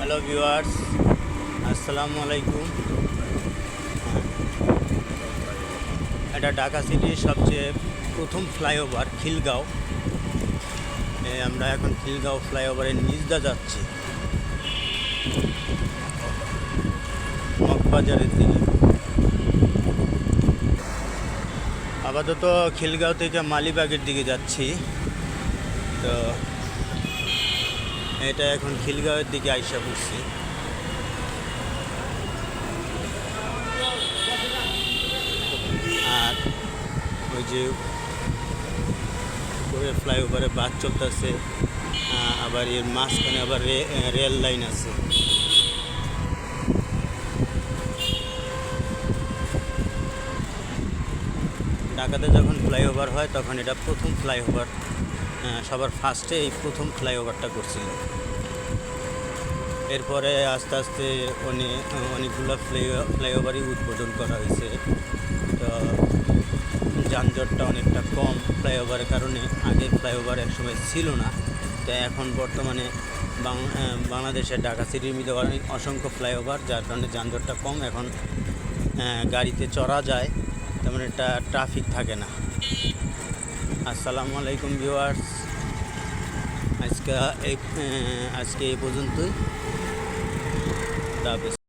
Hello viewers, আসসালামু আলাইকুম। এটা ঢাকা সিটির সবচেয়ে প্রথম ফ্লাইওভার খিলগাঁও। আমরা এখন খিলগাঁও ফ্লাইওভারের নিচদা যাচ্ছি মগবাজারের দিকে। আপাতত খিলগাঁও থেকে মালিবাগের দিকে যাচ্ছি। তো এটা এখন খিলগাঁওয়ের দিকে আইসা পড়ছি। আর ওই যে উপরে ফ্লাইওভারে বাস চলতেছে, আবার এর মাঝখানে আবার রেল লাইন আছে। ঢাকাতে যখন ফ্লাইওভার হয় তখন এটা প্রথম ফ্লাইওভার, সবার ফার্স্টে এই প্রথম ফ্লাইওভারটা করছিল। এরপরে আস্তে আস্তে অনেকগুলো ফ্লাইওভারই উদ্বোধন করা হয়েছে। তো যানজটটা অনেকটা কম ফ্লাইওভারের কারণে। আগে ফ্লাইওভার একসময় ছিল না, তো এখন বর্তমানে বাংলাদেশের ঢাকা সিটির মধ্যে অনেক অসংখ্য ফ্লাইওভার, যার কারণে যানজটটা কম। এখন গাড়িতে চড়া যায়, তেমন একটা ট্রাফিক থাকে না। আসসালামু আলাইকুম ভিউয়ার্স, আজকে এই পর্যন্তই।